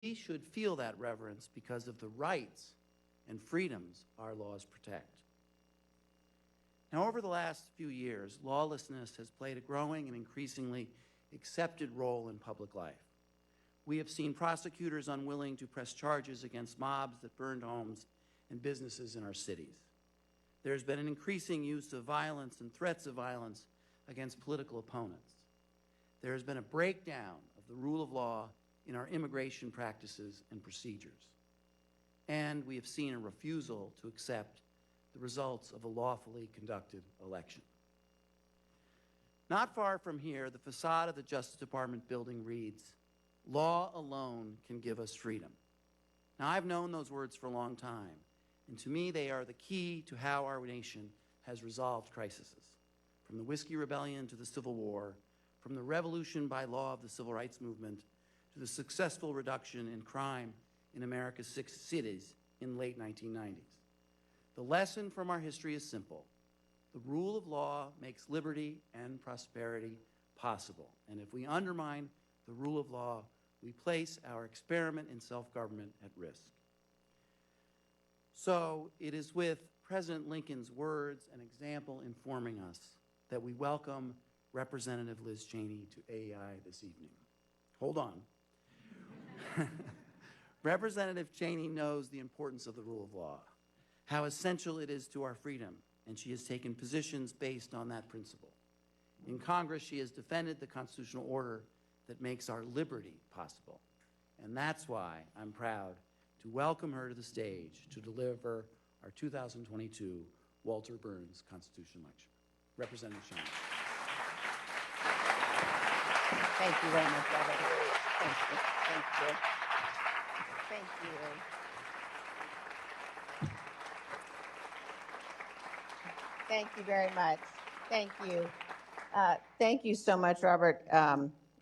We should feel that reverence because of the rights and freedoms our laws protect. Now, over the last few years, lawlessness has played a growing and increasingly accepted role in public life. We have seen prosecutors unwilling to press charges against mobs that burned homes and businesses in our cities. There's been an increasing use of violence and threats of violence against political opponents. There has been a breakdown of the rule of law in our immigration practices and procedures. And we have seen a refusal to accept the results of a lawfully conducted election. Not far from here, the facade of the Justice Department building reads, "Law alone can give us freedom." Now, I've known those words for a long time, and to me, they are the key to how our nation has resolved crises. From the Whiskey Rebellion to the Civil War, from the revolution by law of the Civil Rights Movement to the successful reduction in crime in America's 6 cities in late 1990s. The lesson from our history is simple. The rule of law makes liberty and prosperity possible. And if we undermine the rule of law, we place our experiment in self-government at risk. So it is with President Lincoln's words and example informing us that we welcome Representative Liz Cheney to AEI this evening. Hold on. Representative Cheney knows the importance of the rule of law, how essential it is to our freedom, and she has taken positions based on that principle. In Congress, she has defended the constitutional order that makes our liberty possible. And that's why I'm proud to welcome her to the stage to deliver our 2022 Walter Burns Constitution Lecture. Representative Cheney. Thank you very much, Robert. Thank you. Thank you. Thank you. Thank you very much. Thank you. Thank you so much, Robert.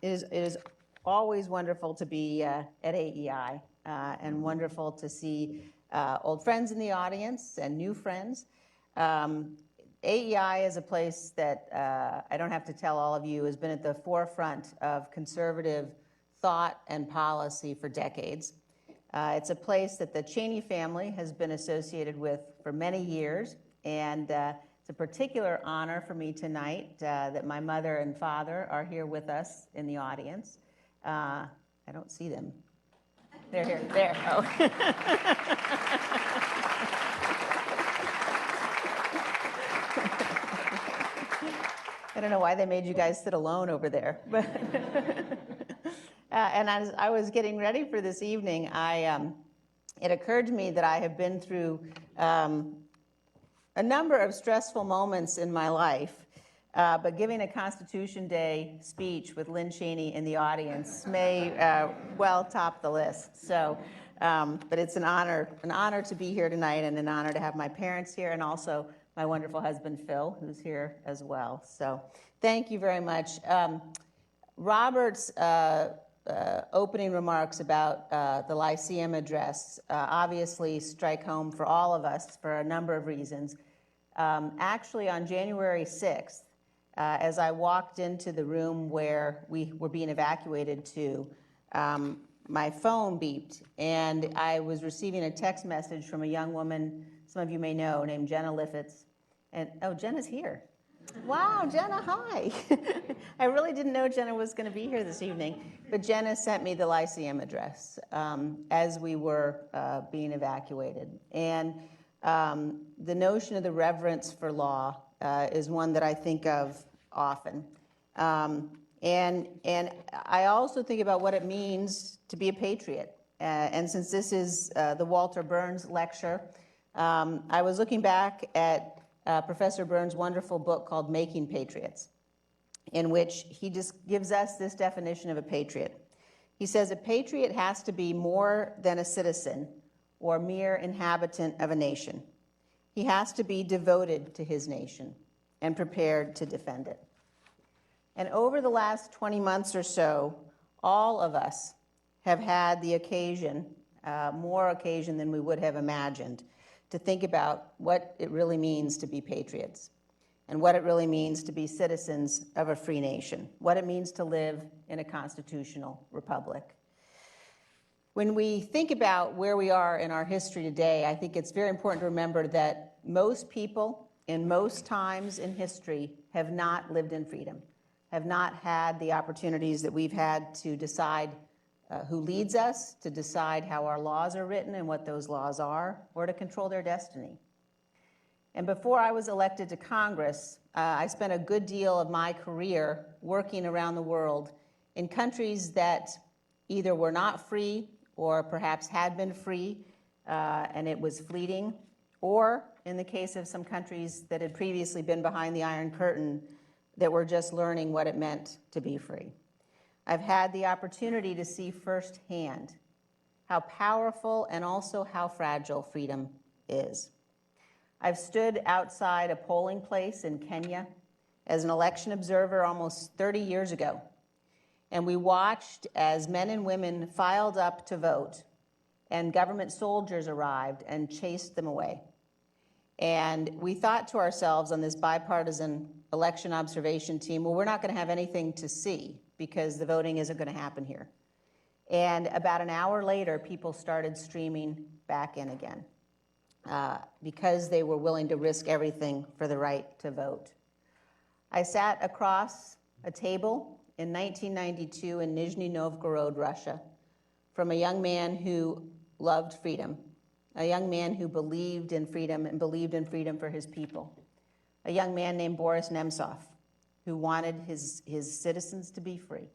It is always wonderful to be at AEI and wonderful to see old friends in the audience and new friends. AEI is a place that I don't have to tell all of you has been at the forefront of conservative thought and policy for decades. It's a place that the Cheney family has been associated with for many years, and it's a particular honor for me tonight that my mother and father are here with us in the audience. I don't see them. They're here. There. Oh. I don't know why they made you guys sit alone over there. But and as I was getting ready for this evening, it occurred to me that I have been through a number of stressful moments in my life, but giving a Constitution Day speech with Liz Cheney in the audience may well top the list. So, but it's an honor to be here tonight, and an honor to have my parents here, and also my wonderful husband, Phil, who's here as well. So thank you very much. Robert's opening remarks about the Lyceum address obviously strike home for all of us for a number of reasons. Actually, on January 6th, as I walked into the room where we were being evacuated to, my phone beeped, and I was receiving a text message from a young woman some of you may know, named Jenna Liffitz. And, oh, Jenna's here. Wow, Jenna, hi. I really didn't know Jenna was going to be here this evening, but Jenna sent me the Lyceum address as we were being evacuated. And the notion of the reverence for law is one that I think of often. And I also think about what it means to be a patriot. And since this is the Walter Burns lecture, I was looking back at Professor Burns' wonderful book called Making Patriots, in which he just gives us this definition of a patriot. He says, a patriot has to be more than a citizen or mere inhabitant of a nation. He has to be devoted to his nation and prepared to defend it. And over the last 20 months or so, all of us have had the occasion, more occasion than we would have imagined, to think about what it really means to be patriots and what it really means to be citizens of a free nation, what it means to live in a constitutional republic. When we think about where we are in our history today, I think it's very important to remember that most people in most times in history have not lived in freedom, have not had the opportunities that we've had to decide who leads us, to decide how our laws are written and what those laws are, or to control their destiny. And before I was elected to Congress, I spent a good deal of my career working around the world in countries that either were not free or perhaps had been free and it was fleeting, or in the case of some countries that had previously been behind the Iron Curtain that were just learning what it meant to be free. I've had the opportunity to see firsthand how powerful and also how fragile freedom is. I've stood outside a polling place in Kenya as an election observer almost 30 years ago, and we watched as men and women filed up to vote, and government soldiers arrived and chased them away. And we thought to ourselves on this bipartisan election observation team, well, we're not going to have anything to see because the voting isn't going to happen here. And about an hour later, people started streaming back in again because they were willing to risk everything for the right to vote. I sat across a table in 1992 in Nizhny Novgorod, Russia, from a young man who loved freedom, a young man who believed in freedom and believed in freedom for his people, a young man named Boris Nemtsov, who wanted his citizens to be free.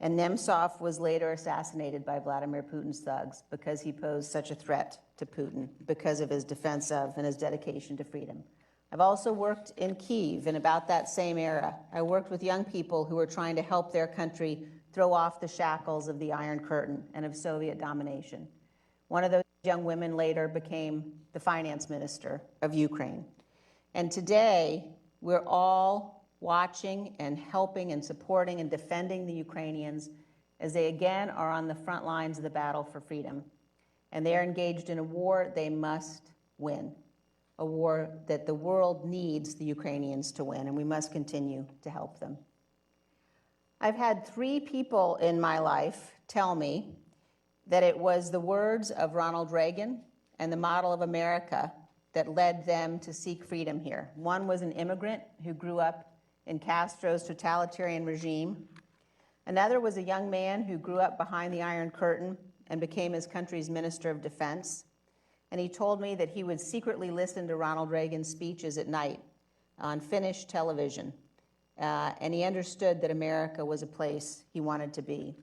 And Nemtsov was later assassinated by Vladimir Putin's thugs because he posed such a threat to Putin because of his defense of and his dedication to freedom. I've also worked in Kyiv in about that same era. I worked with young people who were trying to help their country throw off the shackles of the Iron Curtain and of Soviet domination. One of those young women later became the finance minister of Ukraine. And today, we're all watching and helping and supporting and defending the Ukrainians as they again are on the front lines of the battle for freedom. And they are engaged in a war they must win, a war that the world needs the Ukrainians to win, and we must continue to help them. I've had 3 people in my life tell me that it was the words of Ronald Reagan and the model of America that led them to seek freedom here. One was an immigrant who grew up in Castro's totalitarian regime. Another was a young man who grew up behind the Iron Curtain and became his country's Minister of Defense. And he told me that he would secretly listen to Ronald Reagan's speeches at night on Finnish television. And he understood that America was a place he wanted to be.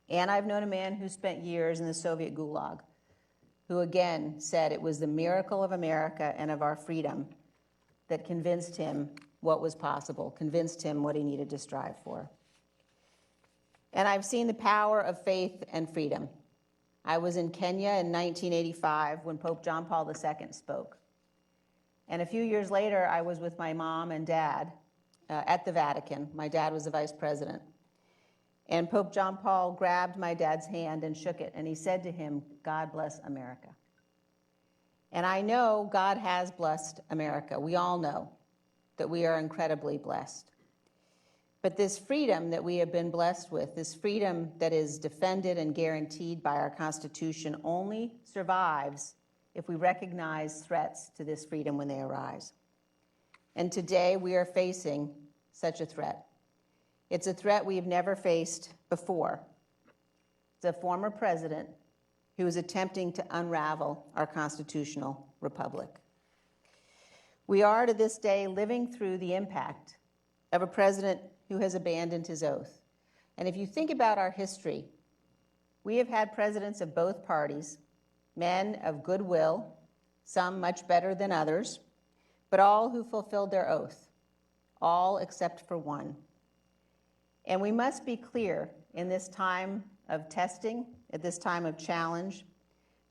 And I've known a man who spent years in the Soviet Gulag, who again said it was the miracle of America and of our freedom that convinced him what was possible, convinced him what he needed to strive for. And I've seen the power of faith and freedom. I was in Kenya in 1985 when Pope John Paul II spoke. And a few years later, I was with my mom and dad at the Vatican. My dad was the vice president. And Pope John Paul grabbed my dad's hand and shook it, and he said to him, "God bless America." And I know God has blessed America. We all know that we are incredibly blessed. But this freedom that we have been blessed with, this freedom that is defended and guaranteed by our Constitution, only survives if we recognize threats to this freedom when they arise. And today we are facing such a threat. It's a threat we have never faced before. It's a former president who is attempting to unravel our constitutional republic. We are to this day living through the impact of a president who has abandoned his oath. And if you think about our history, we have had presidents of both parties, men of goodwill, some much better than others, but all who fulfilled their oath, all except for one. And we must be clear in this time of testing, at this time of challenge,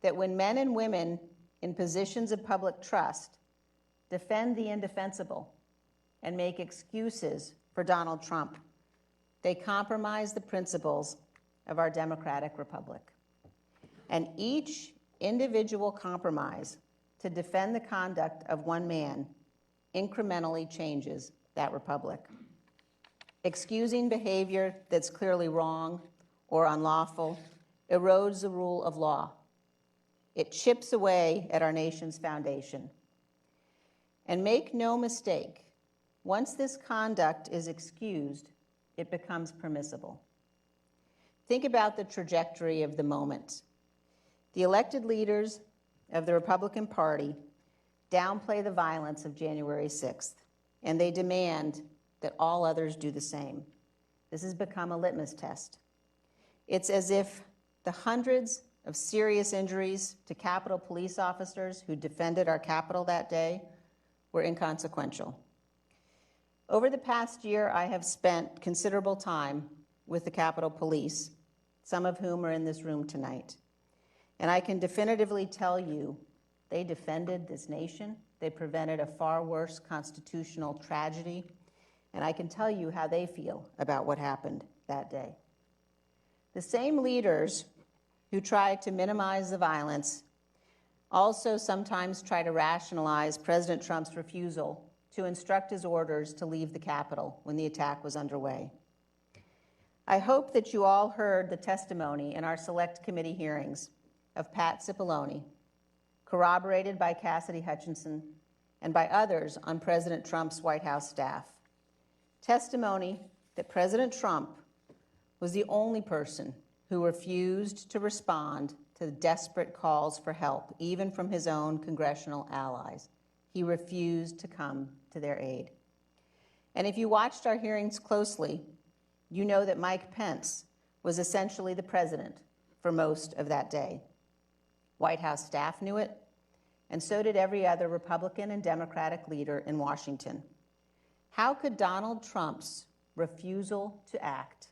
that when men and women in positions of public trust defend the indefensible and make excuses for Donald Trump, they compromise the principles of our democratic republic. And each individual compromise to defend the conduct of one man incrementally changes that republic. Excusing behavior that's clearly wrong or unlawful erodes the rule of law. It chips away at our nation's foundation. And make no mistake, once this conduct is excused, it becomes permissible. Think about the trajectory of the moment. The elected leaders of the Republican Party downplay the violence of January 6th, and they demand that all others do the same. This has become a litmus test. It's as if the hundreds of serious injuries to Capitol police officers who defended our Capitol that day were inconsequential. Over the past year, I have spent considerable time with the Capitol Police, some of whom are in this room tonight. And I can definitively tell you, they defended this nation. They prevented a far worse constitutional tragedy. And I can tell you how they feel about what happened that day. The same leaders who try to minimize the violence also sometimes try to rationalize President Trump's refusal to instruct his orders to leave the Capitol when the attack was underway. I hope that you all heard the testimony in our Select Committee hearings of Pat Cipollone, corroborated by Cassidy Hutchinson and by others on President Trump's White House staff. Testimony that President Trump was the only person who refused to respond to the desperate calls for help, even from his own congressional allies. He refused to come to their aid. And if you watched our hearings closely, you know that Mike Pence was essentially the president for most of that day. White House staff knew it, and so did every other Republican and Democratic leader in Washington. How could Donald Trump's refusal to act,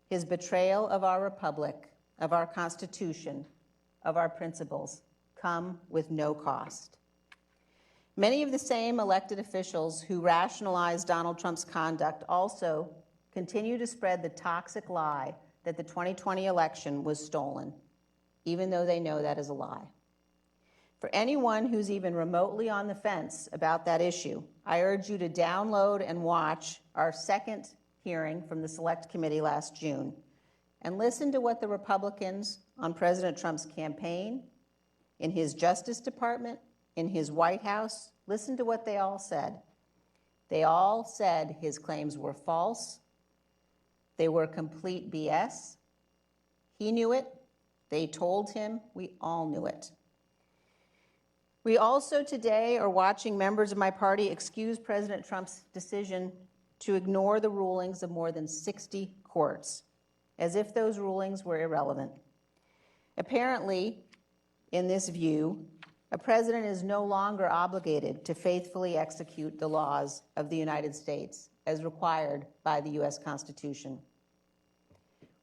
his betrayal of our republic, of our Constitution, of our principles, come with no cost? Many of the same elected officials who rationalize Donald Trump's conduct also continue to spread the toxic lie that the 2020 election was stolen, even though they know that is a lie. For anyone who's even remotely on the fence about that issue, I urge you to download and watch our second hearing from the Select Committee last June and listen to what the Republicans on President Trump's campaign, in his Justice Department, in his White House, listen to what they all said. They all said his claims were false. They were complete BS. He knew it. They told him. We all knew it. We also today are watching members of my party excuse President Trump's decision to ignore the rulings of more than 60 courts, as if those rulings were irrelevant. Apparently, in this view, a president is no longer obligated to faithfully execute the laws of the United States as required by the U.S. Constitution.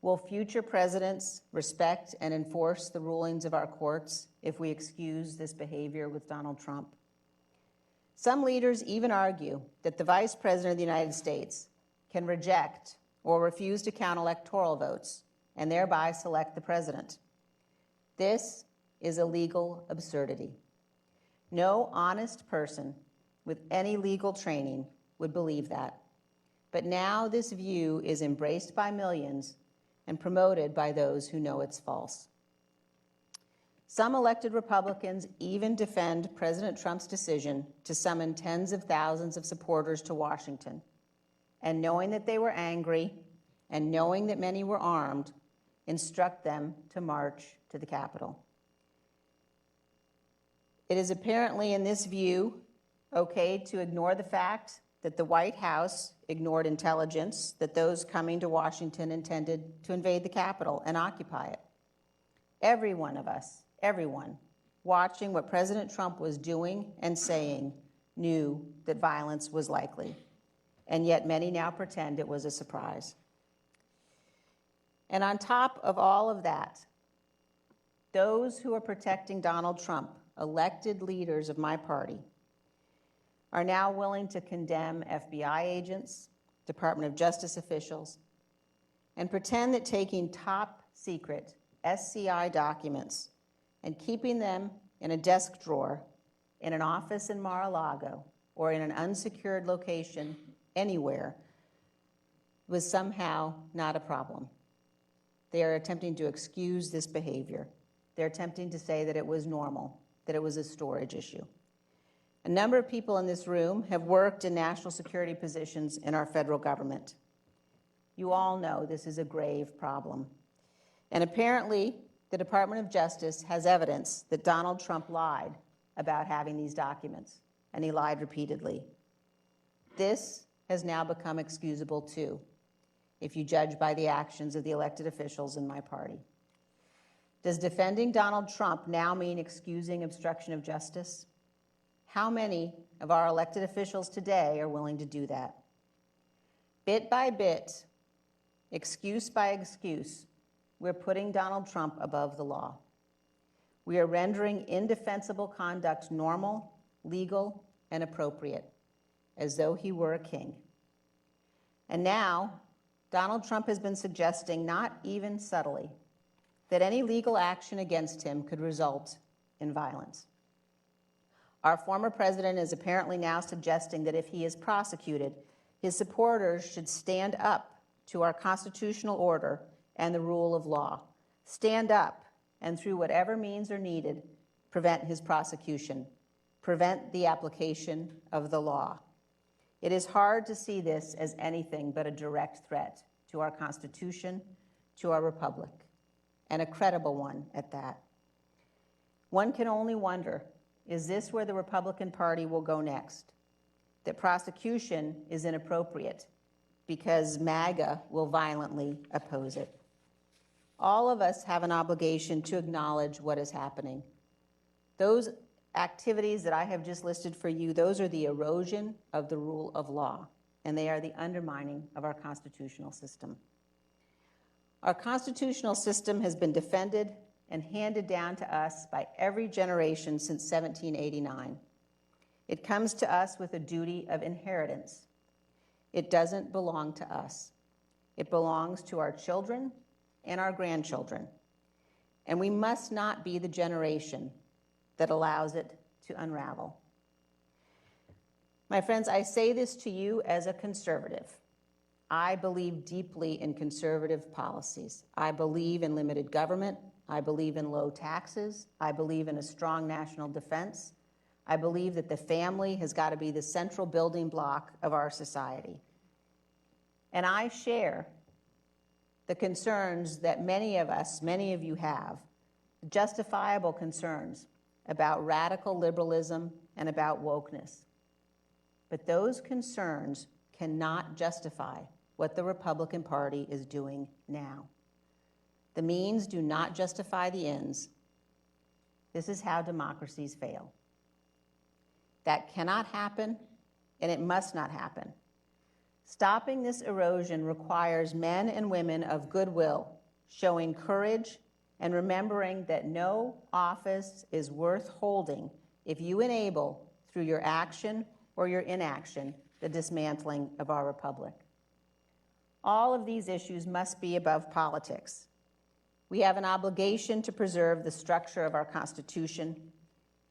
Will future presidents respect and enforce the rulings of our courts if we excuse this behavior with Donald Trump? Some leaders even argue that the Vice President of the United States can reject or refuse to count electoral votes and thereby select the president. This is a legal absurdity. No honest person with any legal training would believe that. But now this view is embraced by millions and promoted by those who know it's false. Some elected Republicans even defend President Trump's decision to summon tens of thousands of supporters to Washington, and knowing that they were angry and knowing that many were armed, instruct them to march to the Capitol. It is apparently, in this view, okay to ignore the fact that the White House ignored intelligence that those coming to Washington intended to invade the Capitol and occupy it. Every one of us, everyone, watching what President Trump was doing and saying knew that violence was likely, and yet many now pretend it was a surprise. And on top of all of that, those who are protecting Donald Trump, elected leaders of my party, are now willing to condemn FBI agents, Department of Justice officials, and pretend that taking top secret SCI documents and keeping them in a desk drawer in an office in Mar-a-Lago or in an unsecured location anywhere was somehow not a problem. they are attempting to excuse this behavior. They're attempting to say that it was normal, that it was a storage issue. A number of people in this room have worked in national security positions in our federal government. You all know this is a grave problem. And apparently, the Department of Justice has evidence that Donald Trump lied about having these documents, and he lied repeatedly. This has now become excusable too, if you judge by the actions of the elected officials in my party. Does defending Donald Trump now mean excusing obstruction of justice? How many of our elected officials today are willing to do that? Bit by bit, excuse by excuse, we're putting Donald Trump above the law. We are rendering indefensible conduct normal, legal, and appropriate, as though he were a king. And now, Donald Trump has been suggesting, not even subtly, that any legal action against him could result in violence. Our former president is apparently now suggesting that if he is prosecuted, his supporters should stand up to our constitutional order and the rule of law. Stand up and, through whatever means are needed, prevent his prosecution, prevent the application of the law. It is hard to see this as anything but a direct threat to our Constitution, to our republic, and a credible one at that. One can only wonder, is this where the Republican Party will go next? That prosecution is inappropriate because MAGA will violently oppose it. All of us have an obligation to acknowledge what is happening. Those activities that I have just listed for you, those are the erosion of the rule of law, and they are the undermining of our constitutional system. Our constitutional system has been defended and handed down to us by every generation since 1789. It comes to us with a duty of inheritance. It doesn't belong to us. It belongs to our children and our grandchildren. And we must not be the generation that allows it to unravel. My friends, I say this to you as a conservative. I believe deeply in conservative policies. I believe in limited government. I believe in low taxes. I believe in a strong national defense. I believe that the family has got to be the central building block of our society. And I share the concerns that many of us, many of you have, justifiable concerns about radical liberalism and about wokeness. But those concerns cannot justify what the Republican Party is doing now. The means do not justify the ends. This is how democracies fail. That cannot happen, and it must not happen. Stopping this erosion requires men and women of goodwill, showing courage and remembering that no office is worth holding if you enable, through your action or your inaction, the dismantling of our republic. All of these issues must be above politics. We have an obligation to preserve the structure of our Constitution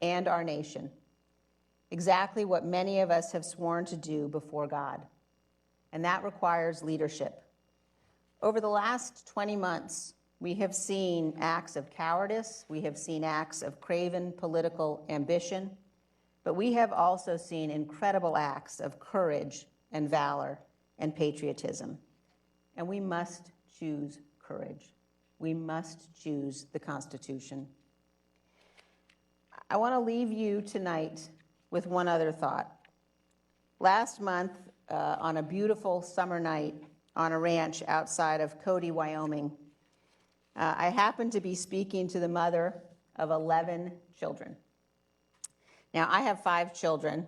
and our nation, exactly what many of us have sworn to do before God, and that requires leadership. Over the last 20 months, we have seen acts of cowardice, we have seen acts of craven political ambition, but we have also seen incredible acts of courage and valor and patriotism. And we must choose courage. We must choose the Constitution. I want to leave you tonight with one other thought. Last month, on a beautiful summer night on a ranch outside of Cody, Wyoming, I happened to be speaking to the mother of 11 children. Now, I have 5 children,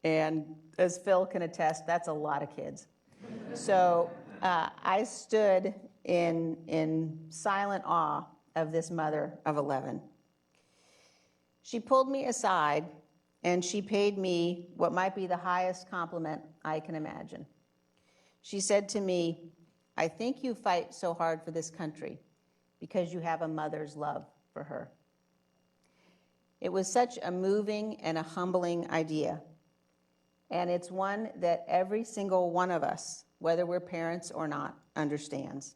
and as Phil can attest, that's a lot of kids. So I stood in silent awe of this mother of 11. She pulled me aside, and she paid me what might be the highest compliment I can imagine. She said to me, "I think you fight so hard for this country because you have a mother's love for her." It was such a moving and a humbling idea. And it's one that every single one of us, whether we're parents or not, understands.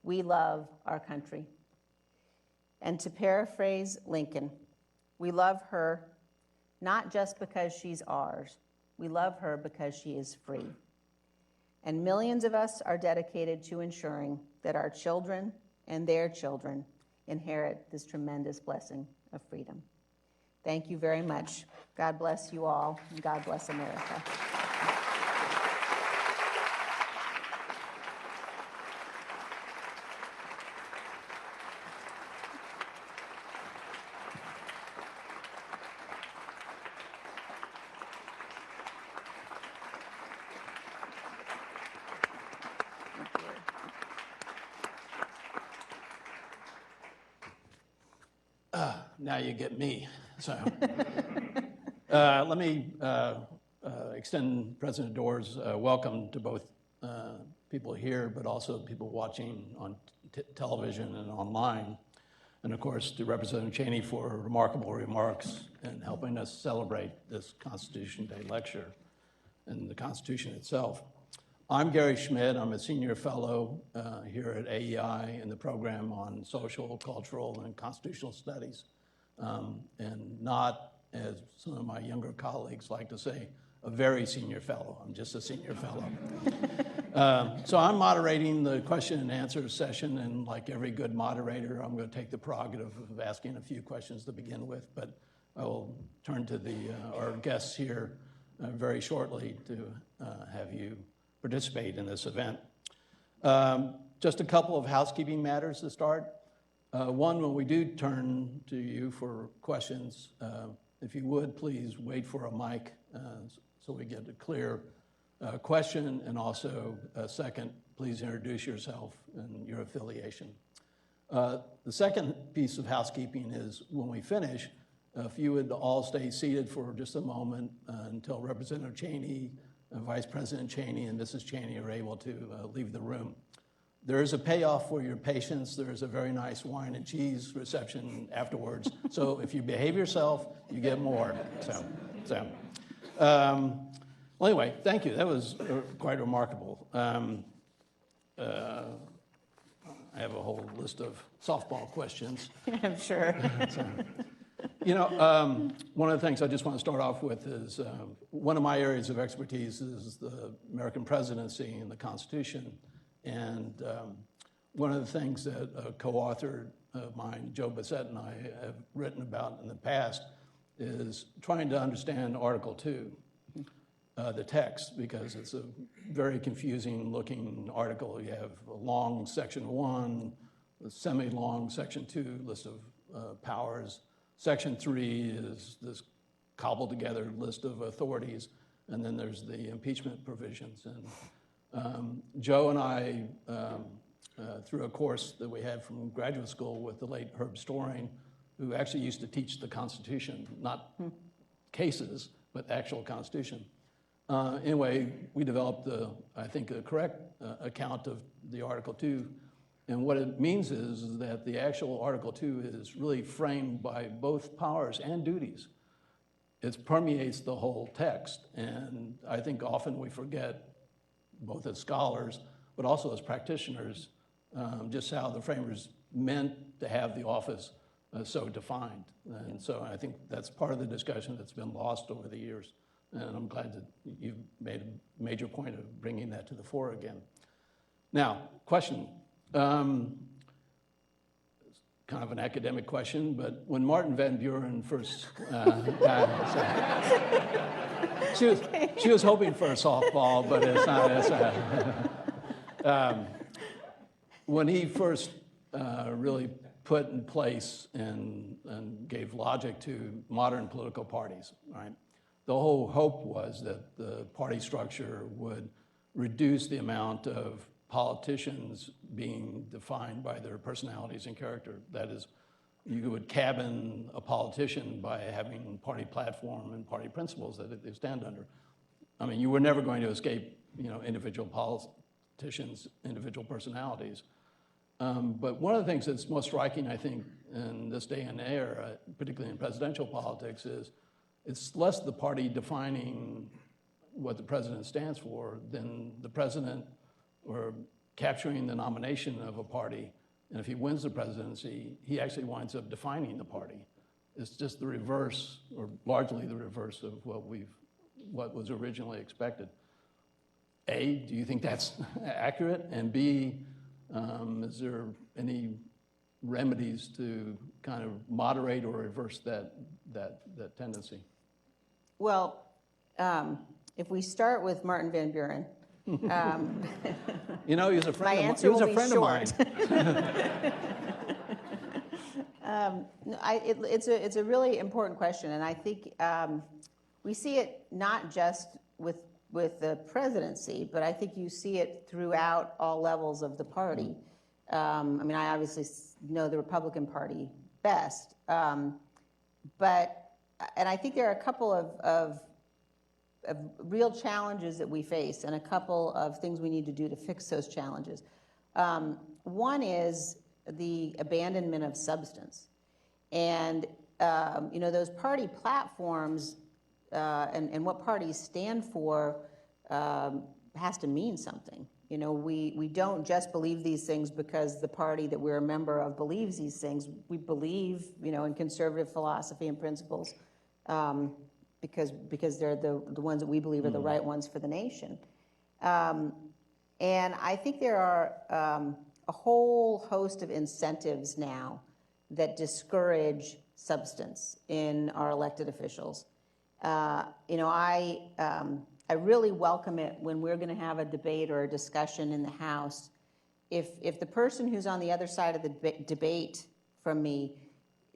we love our country. And to paraphrase Lincoln, we love her not just because she's ours, we love her because she is free. And millions of us are dedicated to ensuring that our children and their children inherit this tremendous blessing of freedom. Thank you very much. God bless you all, and God bless America. Now you get me. So let me extend President Doerr's welcome to both people here, but also people watching on television and online. And of course, to Representative Cheney for remarkable remarks and helping us celebrate this Constitution Day lecture and the Constitution itself. I'm Gary Schmidt. I'm a senior fellow here at AEI in the program on social, cultural, and constitutional studies. And not, as some of my younger colleagues like to say, a very senior fellow. I'm just a senior fellow. So I'm moderating the question and answer session, and like every good moderator, I'm going to take the prerogative of asking a few questions to begin with, but I will turn to our guests here very shortly to have you participate in this event. Just a couple of housekeeping matters to start. One, when we do turn to you for questions, if you would, please wait for a mic so we get a clear question, and also, second, please introduce yourself and your affiliation. The second piece of housekeeping is when we finish, if you would all stay seated for just a moment until Representative Cheney, Vice President Cheney, and Mrs. Cheney are able to leave the room. There is a payoff for your patience. There is a very nice wine and cheese reception afterwards. So if you behave yourself, you get more. Well, anyway, thank you. That was quite remarkable. I have a whole list of softball questions. I'm sure. One of the things I just want to start off with is one of my areas of expertise is the American presidency and the Constitution. And one of the things that a co-author of mine, Joe Bassett, and I have written about in the past is trying to understand Article 2, the text, because it's a very confusing looking article. You have a long Section 1, a semi-long Section 2 list of powers. Section 3 is this cobbled together list of authorities, and then there's the impeachment provisions. And Joe and I, through a course that we had from graduate school with the late Herb Storing, who actually used to teach the Constitution, not cases, but actual Constitution. Anyway, we developed, I think, a correct account of the Article 2. And what it means is that the actual Article 2 is really framed by both powers and duties. It permeates the whole text. And I think often we forget, both as scholars, but also as practitioners, just how the framers meant to have the office so defined. And so I think that's part of the discussion that's been lost over the years. And I'm glad that you've made a major point of bringing that to the fore again. Now, question. Kind of an academic question, but when Martin Van Buren first, she was hoping for a softball, but it's not. When he first really put in place and gave logic to modern political parties, right? The whole hope was that the party structure would reduce the amount of politicians being defined by their personalities and character. That is, you would cabin a politician by having party platform and party principles that they stand under. I mean, you were never going to escape, individual politicians, individual personalities. But one of the things that's most striking, I think, in this day and era, particularly in presidential politics, is it's less the party defining what the president stands for than the president or capturing the nomination of a party, and if he wins the presidency, he actually winds up defining the party. It's just the reverse, or largely the reverse of what was originally expected. A, do you think that's accurate? And B, is there any remedies to kind of moderate or reverse that tendency? Well, if we start with Martin Van Buren, you know, he was a friend my of mine. answer He was will a be friend short. of mine. It's a really important question, and I think we see it not just with the presidency, but I think you see it throughout all levels of the party. I mean, I obviously know the Republican Party best, and I think there are a couple of real challenges that we face, and a couple of things we need to do to fix those challenges. One is the abandonment of substance. And, you know, those party platforms and what parties stand for has to mean something. You know, we don't just believe these things because the party that we're a member of believes these things. We believe, you know, in conservative philosophy and principles because they're the ones that we believe are the right ones for the nation. And I think there are a whole host of incentives now that discourage substance in our elected officials. You know, I really welcome it when we're going to have a debate or a discussion in the House. If the person who's on the other side of the debate from me,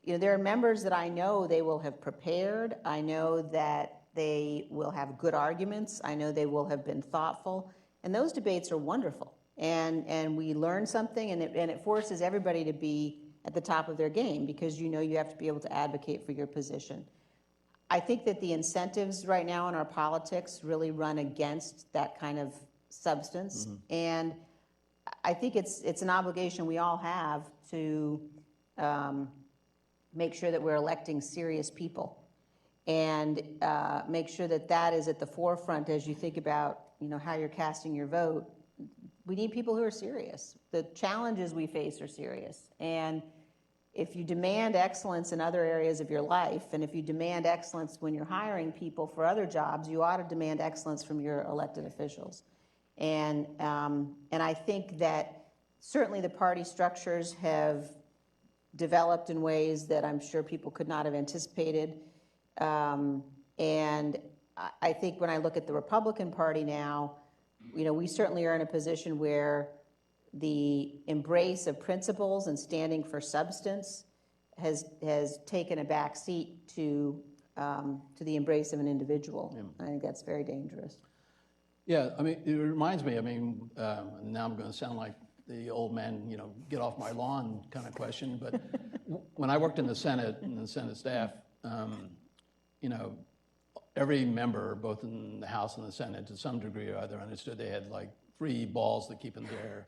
you know, there are members that I know they will have prepared. I know that they will have good arguments. I know they will have been thoughtful. And those debates are wonderful. And we learn something, and it forces everybody to be at the top of their game because you know you have to be able to advocate for your position. I think that the incentives right now in our politics really run against that kind of substance. And I think it's an obligation we all have to make sure that we're electing serious people and make sure that that is at the forefront as you think about, you know, how you're casting your vote. We need people who are serious. The challenges we face are serious. And if you demand excellence in other areas of your life, and if you demand excellence when you're hiring people for other jobs, you ought to demand excellence from your elected officials. And I think that certainly the party structures have developed in ways that I'm sure people could not have anticipated. And I think when I look at the Republican Party now, you know, we certainly are in a position where the embrace of principles and standing for substance has taken a back seat to the embrace of an individual. I think that's very dangerous. Yeah, I mean, it reminds me, I mean, now I'm going to sound like the old man, you know, get off my lawn kind of question, but when I worked in the Senate and the Senate staff, you know, every member, both in the House and the Senate, to some degree or other, understood they had like 3 balls to keep in the air.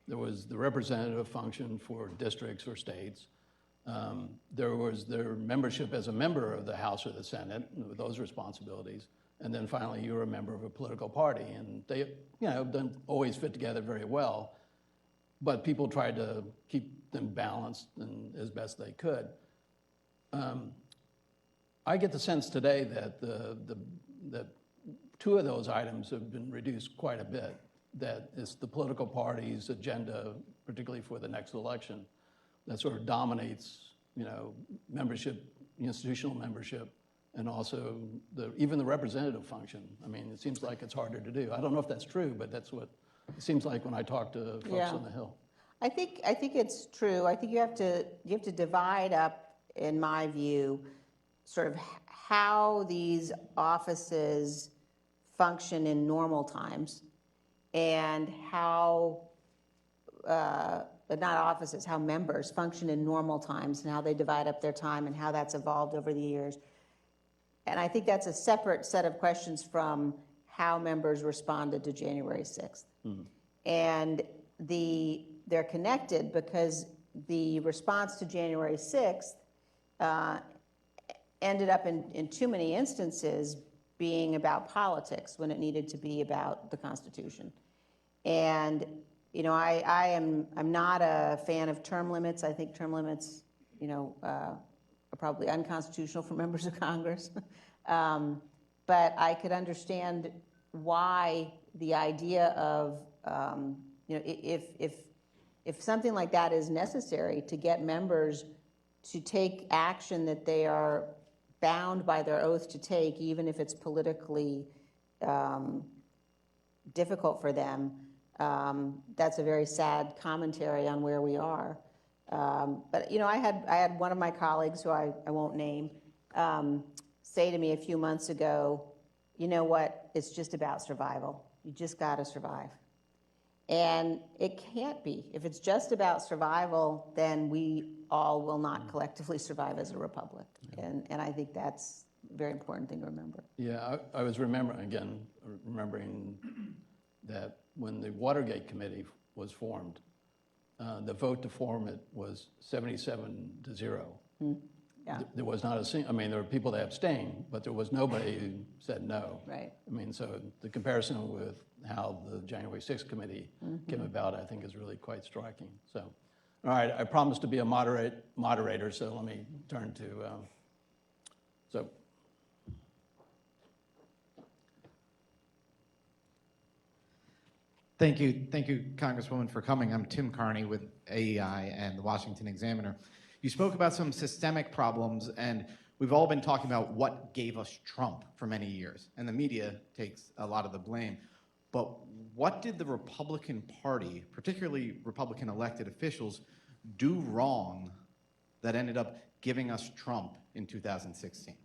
There was the representative function for districts or states. There was their membership as a member of the House or the Senate, with those responsibilities. And then finally, you were a member of a political party. And they, you know, don't always fit together very well. But people tried to keep them balanced and as best they could. I get the sense today that that 2 of those items have been reduced quite a bit. That it's the political party's agenda, particularly for the next election, that sort of dominates, you know, membership, institutional membership, and also even the representative function. I mean, it seems like it's harder to do. I don't know if that's true, but that's what it seems like when I talk to folks on the Hill. I think it's true. I think you have to divide up, in my view, sort of how these offices function in normal times and how, not offices, how members function in normal times and how they divide up their time and how that's evolved over the years. And I think that's a separate set of questions from how members responded to January 6th. And they're connected because the response to January 6th ended up in too many instances being about politics when it needed to be about the Constitution. And I'm not a fan of term limits. I think term limits, are probably unconstitutional for members of Congress. But I could understand why the idea of, if something like that is necessary to get members to take action that they are bound by their oath to take, even if it's politically difficult for them, that's a very sad commentary on where we are. But I had one of my colleagues, who I won't name, say to me a few months ago, you know what, it's just about survival. You just got to survive. And it can't be. If it's just about survival, then we all will not collectively survive as a republic. And I think that's a very important thing to remember. Yeah, I was remembering that when the Watergate Committee was formed, the vote to form it was 77-0. Yeah. There was not there were people that abstained, but there was nobody who said no. Right. So the comparison with how the January 6th committee came about, I think, is really quite striking. So, all right, I promised to be a moderator, so let me turn to, Thank you, Congresswoman, for coming. I'm Tim Carney with AEI and the Washington Examiner. You spoke about some systemic problems, and we've all been talking about what gave us Trump for many years, and the media takes a lot of the blame. But what did the Republican Party, particularly Republican elected officials, do wrong that ended up giving us Trump in 2016?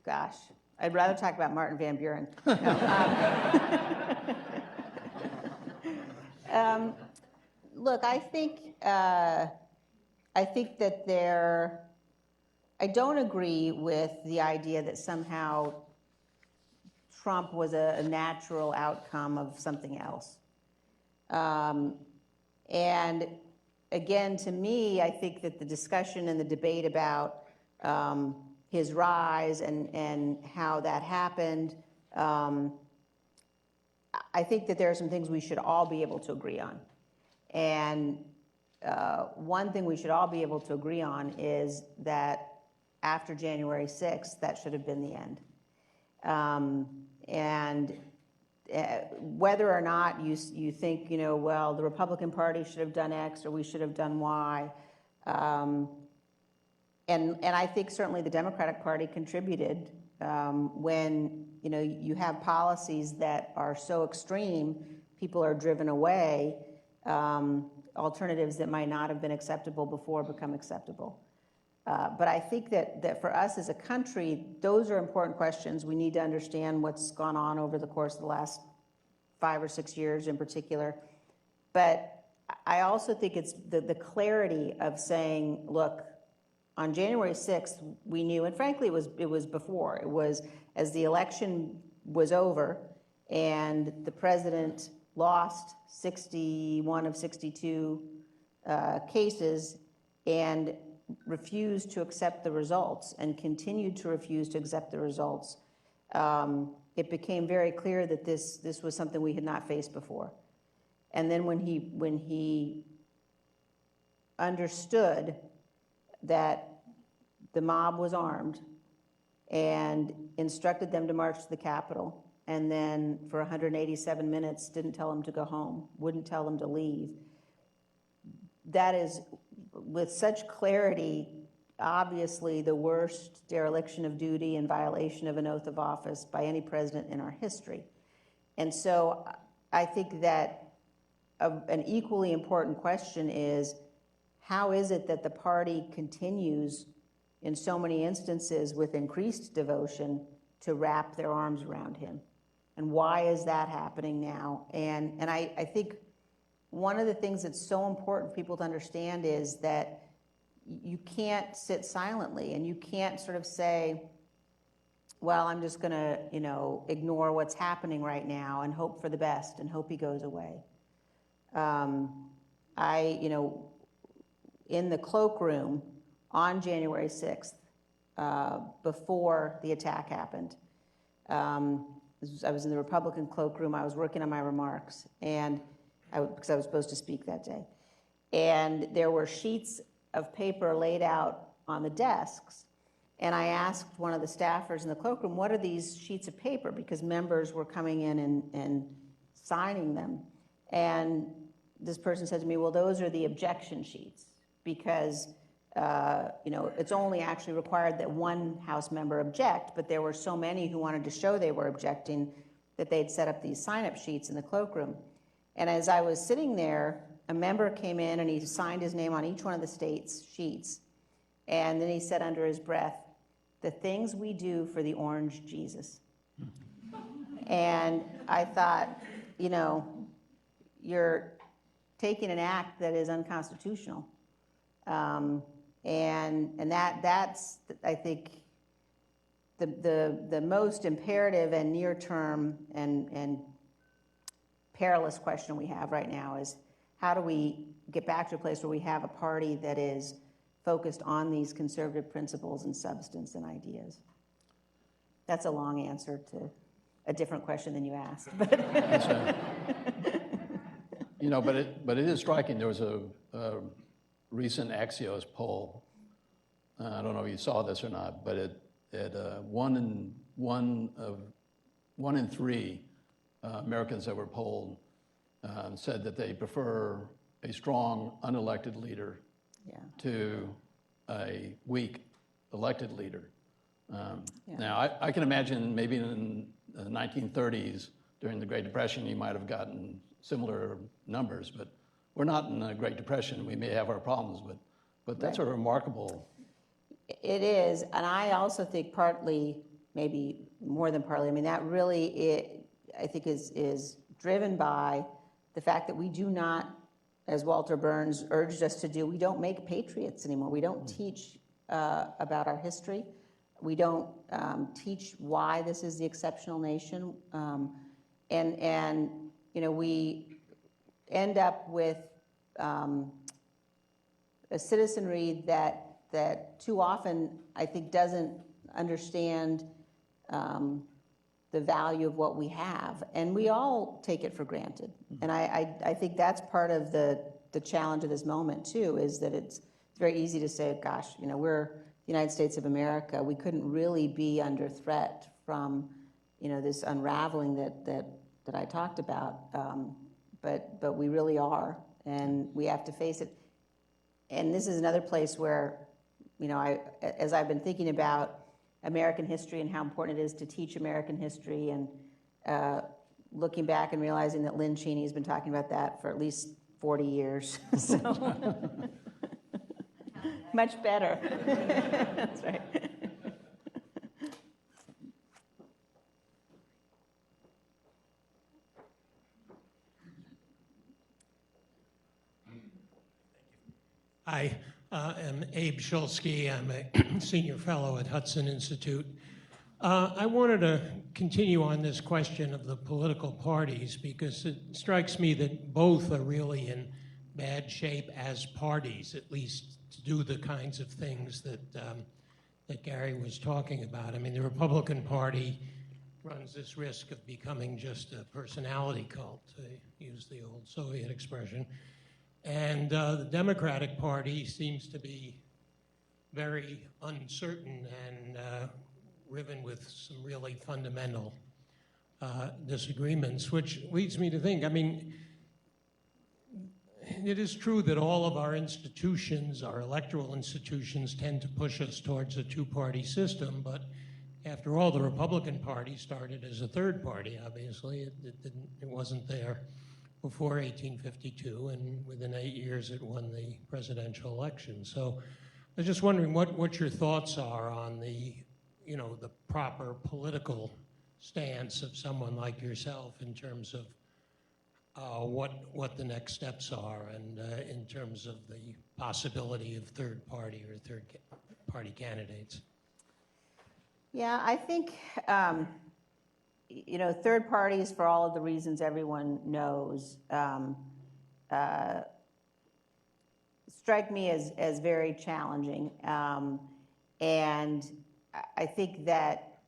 Gosh, I'd rather talk about Martin Van Buren. No, look, I think that I don't agree with the idea that somehow Trump was a natural outcome of something else. And again, to me, I think that the discussion and the debate about his rise and how that happened, I think that there are some things we should all be able to agree on. And one thing we should all be able to agree on is that after January 6th, that should have been the end. Whether or not you think, well, the Republican Party should have done X or we should have done Y, and I think certainly the Democratic Party contributed when you have policies that are so extreme, people are driven away. Alternatives that might not have been acceptable before become acceptable. But I think that for us as a country, those are important questions. We need to understand what's gone on over the course of the last 5 or 6 years in particular. But I also think it's the clarity of saying, look, on January 6th, we knew, and frankly, it was before. It was as the election was over and the president lost 61 of 62 cases and refused to accept the results and continued to refuse to accept the results, it became very clear that this was something we had not faced before. And then when he understood that the mob was armed and instructed them to march to the Capitol, and then for 187 minutes didn't tell them to go home, wouldn't tell them to leave. That is, with such clarity, obviously the worst dereliction of duty and violation of an oath of office by any president in our history. And so I think that an equally important question is, how is it that the party continues in so many instances with increased devotion to wrap their arms around him? And why is that happening now? And I think one of the things that's so important for people to understand is that you can't sit silently and you can't sort of say, well, I'm just going to, ignore what's happening right now and hope for the best and hope he goes away. In the cloakroom on January 6th, before the attack happened, I was in the Republican cloakroom. I was working on my remarks, and because I was supposed to speak that day. And there were sheets of paper laid out on the desks. And I asked one of the staffers in the cloakroom, what are these sheets of paper? Because members were coming in and signing them. And this person said to me, well, those are the objection sheets, because it's only actually required that one House member object, but there were so many who wanted to show they were objecting that they'd set up these sign-up sheets in the cloakroom. And as I was sitting there, a member came in and he signed his name on each one of the state's sheets. And then he said under his breath, "The things we do for the orange Jesus." And I thought, you're taking an act that is unconstitutional. And that's, I think, the most imperative and near-term and perilous question we have right now is, how do we get back to a place where we have a party that is focused on these conservative principles and substance and ideas? That's a long answer to a different question than you asked. But but it is striking. There was a recent Axios poll. I don't know if you saw this or not, but one in three Americans that were polled said that they prefer a strong unelected leader to a weak elected leader. Now, I can imagine maybe in the 1930s, during the Great Depression, you might have gotten similar numbers, but we're not in the Great Depression. We may have our problems, but that's a remarkable. It is, and I also think partly, maybe more than partly, that really, I think, is driven by the fact that we do not, as Walter Burns urged us to do, we don't make patriots anymore. We don't teach about our history. We don't teach why this is the exceptional nation. And we end up with a citizenry that too often, I think, doesn't understand the value of what we have. And we all take it for granted. And I think that's part of the challenge of this moment, too, is that it's very easy to say, gosh, we're the United States of America. We couldn't really be under threat from, this unraveling that I talked about. But we really are, and we have to face it. And this is another place where, as I've been thinking about American history and how important it is to teach American history, and looking back and realizing that Liz Cheney has been talking about that for at least 40 years. So much better. That's right. I am Abe Shulsky. I'm a senior fellow at Hudson Institute. I wanted to continue on this question of the political parties, because it strikes me that both are really in bad shape as parties, at least to do the kinds of things that Gary was talking about. The Republican Party runs this risk of becoming just a personality cult, to use the old Soviet expression. And the Democratic Party seems to be very uncertain and riven with some really fundamental disagreements, which leads me to think, it is true that all of our institutions, our electoral institutions, tend to push us towards a two-party system, but after all, the Republican Party started as a third party, obviously. It wasn't there before 1852, and within 8 years it won the presidential election. So I was just wondering what your thoughts are on the proper political stance of someone like yourself in terms of what the next steps are, and in terms of the possibility of third party or third party candidates. Yeah, I think third parties, for all of the reasons everyone knows, strike me as very challenging. And I think that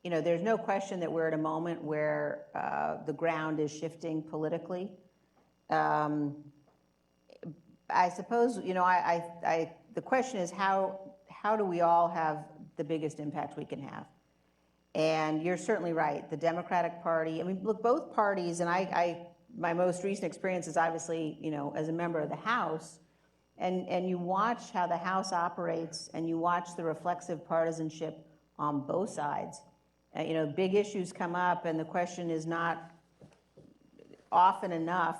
there's no question that we're at a moment where the ground is shifting politically. I suppose, the question is how do we all have the biggest impact we can have? And you're certainly right. The Democratic Party, I mean, look, both parties, and my most recent experience is obviously, as a member of the House, and you watch how the House operates, and you watch the reflexive partisanship on both sides. Big issues come up, and the question is not often enough,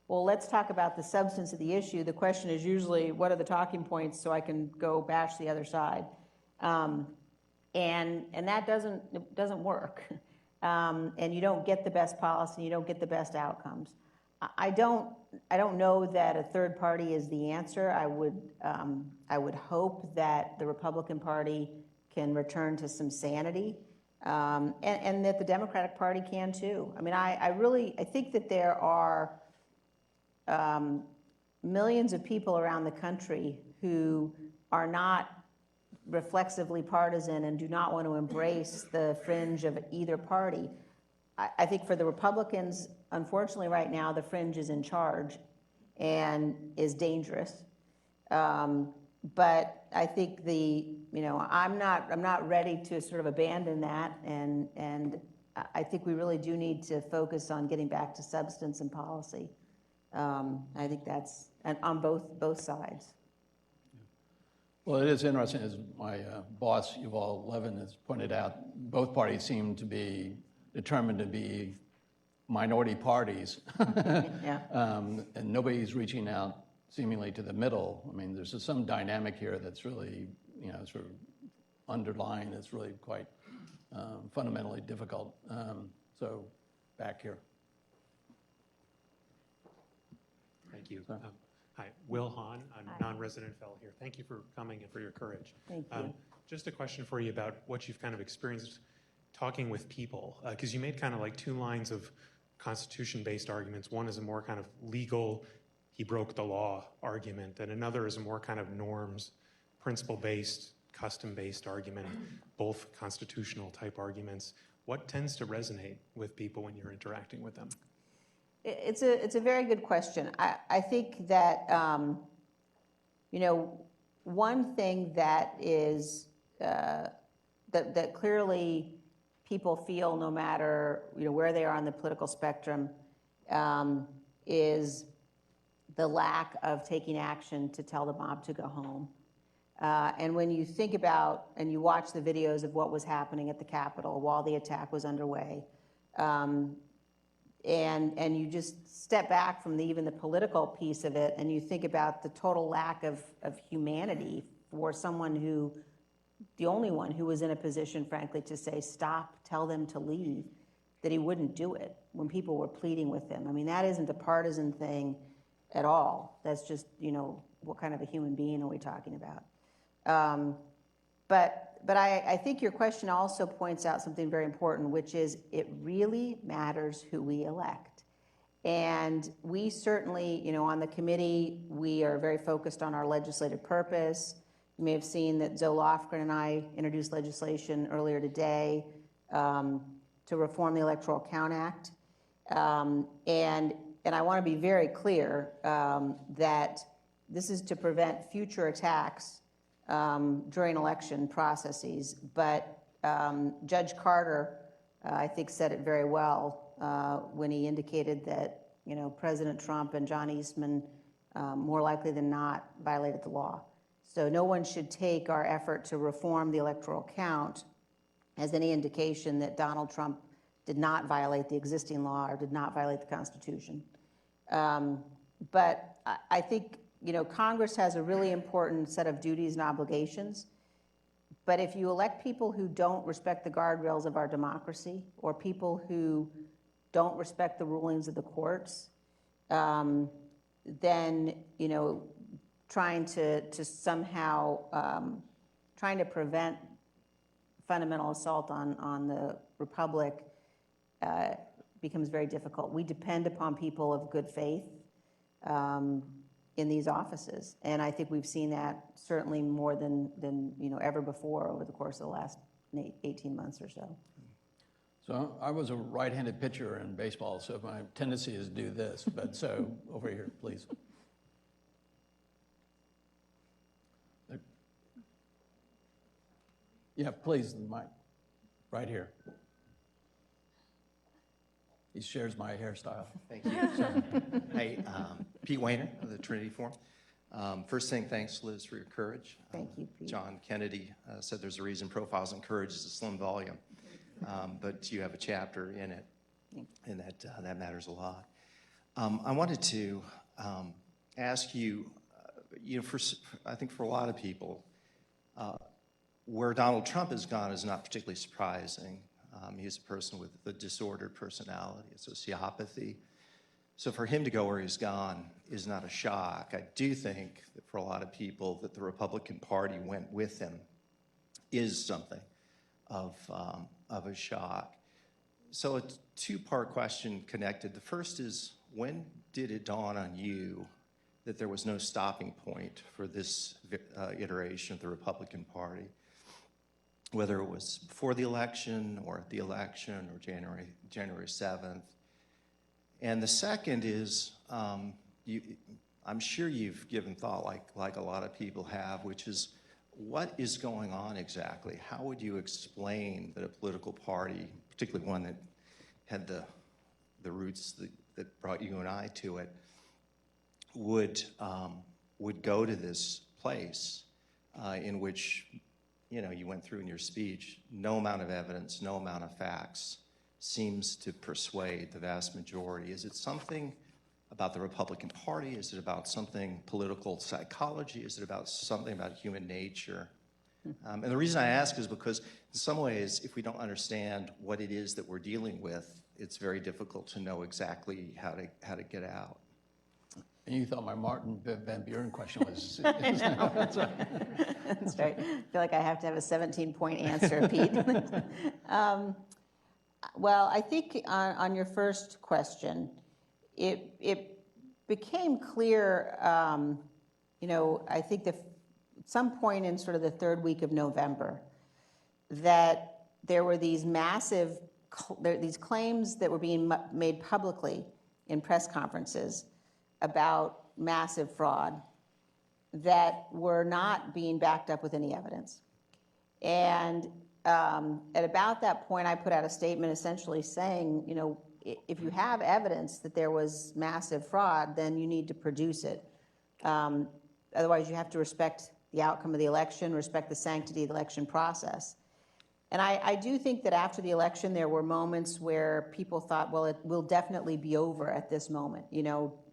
well, let's talk about the substance of the issue. The question is usually, what are the talking points so I can go bash the other side? And that doesn't work. And you don't get the best policy, you don't get the best outcomes. I don't know that a third party is the answer. I would hope that the Republican Party can return to some sanity, and that the Democratic Party can too. I mean, I think that there are millions of people around the country who are not reflexively partisan and do not want to embrace the fringe of either party. I think for the Republicans, unfortunately right now, the fringe is in charge and is dangerous. But I think I'm not ready to sort of abandon that, and I think we really do need to focus on getting back to substance and policy. I think that's on both sides. Well, it is interesting, as my boss, Yuval Levin, has pointed out, both parties seem to be determined to be minority parties. Yeah. And nobody's reaching out seemingly to the middle. I mean, there's just some dynamic here that's really, sort of underlying, that's really quite fundamentally difficult. So back here. Thank you. Hi, Will Hahn. I'm a non-resident fellow here. Thank you for coming and for your courage. Thank you. Just a question for you about what you've kind of experienced talking with people, because you made kind of like two lines of constitution-based arguments. One is a more kind of legal, he broke the law argument, and another is a more kind of norms, principle-based, custom-based argument, both constitutional type arguments. What tends to resonate with people when you're interacting with them? It's a very good question. I think that one thing that is that clearly people feel, no matter where they are on the political spectrum, is the lack of taking action to tell the mob to go home. And when you think about and you watch the videos of what was happening at the Capitol while the attack was underway, and you just step back from even the political piece of it, and you think about the total lack of humanity for someone who, the only one who was in a position, frankly, to say, stop, tell them to leave, that he wouldn't do it when people were pleading with him. I mean, that isn't a partisan thing at all. That's just, what kind of a human being are we talking about? But I think your question also points out something very important, which is it really matters who we elect. And we certainly, on the committee, we are very focused on our legislative purpose. You may have seen that Zoe Lofgren and I introduced legislation earlier today to reform the Electoral Count Act. And I want to be very clear that this is to prevent future attacks during election processes. But Judge Carter, I think, said it very well when he indicated that President Trump and John Eastman more likely than not violated the law. So no one should take our effort to reform the electoral count as any indication that Donald Trump did not violate the existing law or did not violate the Constitution. But I think Congress has a really important set of duties and obligations. But if you elect people who don't respect the guardrails of our democracy, or people who don't respect the rulings of the courts, then trying to somehow trying to prevent fundamental assault on the republic becomes very difficult. We depend upon people of good faith in these offices, and I think we've seen that certainly more than ever before over the course of the last 18 months or so. So I was a right-handed pitcher in baseball, so my tendency is to do this. But so over here, please. Yeah, please, the mic, right here. He shares my hairstyle. Thank you. Hey, Pete Wayner of the Trinity Forum. First thing, thanks, Liz, for your courage. Thank you, Pete. John Kennedy said there's a reason Profiles in Courage is a slim volume, but you have a chapter in it, and that matters a lot. I wanted to ask you, I think for a lot of people, where Donald Trump has gone is not particularly surprising. He's a person with a disordered personality, a sociopathy. So for him to go where he's gone is not a shock. I do think that for a lot of people that the Republican Party went with him is something of a shock. So a two-part question connected. The first is, when did it dawn on you that there was no stopping point for this iteration of the Republican Party? Whether it was before the election or at the election or January 7th. And the second is, I'm sure you've given thought, like a lot of people have, which is, what is going on exactly? How would you explain that a political party, particularly one that had the roots that brought you and I to it, would go to this place in which, you went through in your speech, no amount of evidence, no amount of facts seems to persuade the vast majority? Is it something about the Republican Party? Is it about something political psychology? Is it about something about human nature? And the reason I ask is because in some ways, if we don't understand what it is that we're dealing with, it's very difficult to know exactly how to get out. And you thought my Martin Van Buren question was... I know. That's right. I feel like I have to have a 17-point answer, Pete. Well, I think on your first question, it became clear, I think at some point in sort of the third week of November, that there were these these claims that were being made publicly in press conferences about massive fraud that were not being backed up with any evidence. And at about that point, I put out a statement essentially saying, if you have evidence that there was massive fraud, then you need to produce it. Otherwise, you have to respect the outcome of the election, respect the sanctity of the election process. And I do think that after the election, there were moments where people thought, well, it will definitely be over at this moment.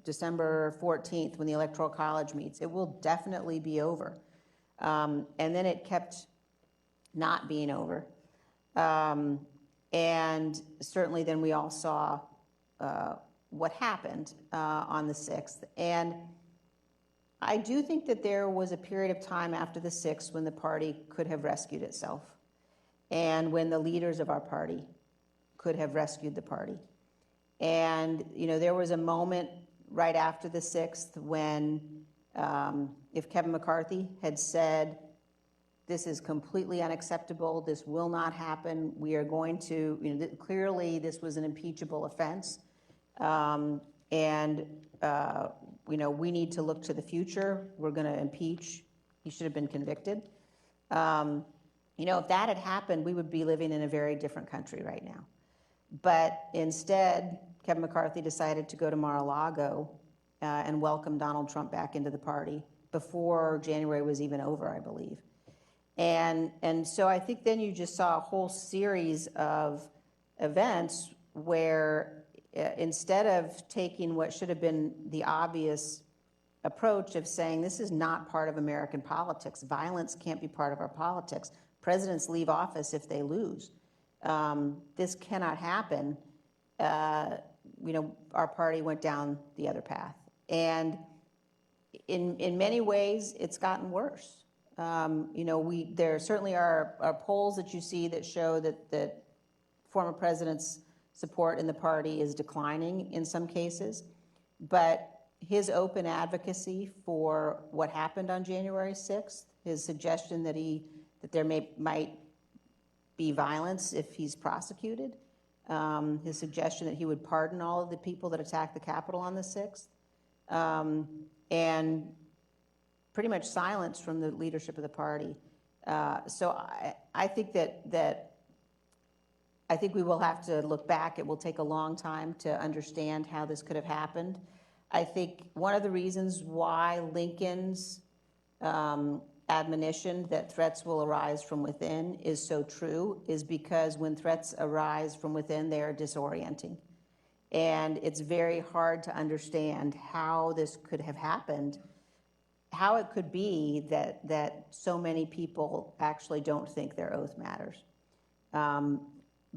December 14th, when the Electoral College meets, it will definitely be over. And then it kept not being over. And certainly then we all saw what happened on the 6th. And I do think that there was a period of time after the 6th when the party could have rescued itself, and when the leaders of our party could have rescued the party. And, there was a moment right after the 6th when if Kevin McCarthy had said, this is completely unacceptable, this will not happen, we are going to, clearly this was an impeachable offense, and we need to look to the future, we're going to impeach, he should have been convicted. If that had happened, we would be living in a very different country right now. But instead, Kevin McCarthy decided to go to Mar-a-Lago and welcome Donald Trump back into the party before January was even over, I believe. And so I think then you just saw a whole series of events where instead of taking what should have been the obvious approach of saying this is not part of American politics, violence can't be part of our politics, presidents leave office if they lose, this cannot happen, our party went down the other path. And in many ways, it's gotten worse. There certainly are polls that you see that show that former president's support in the party is declining in some cases, but his open advocacy for what happened on January 6th, his suggestion that there might be violence if he's prosecuted, his suggestion that he would pardon all of the people that attacked the Capitol on the 6th, and pretty much silence from the leadership of the party. So I think that I think we will have to look back. It will take a long time to understand how this could have happened. I think one of the reasons why Lincoln's admonition that threats will arise from within is so true is because when threats arise from within, they are disorienting. And it's very hard to understand how this could have happened, how it could be that so many people actually don't think their oath matters.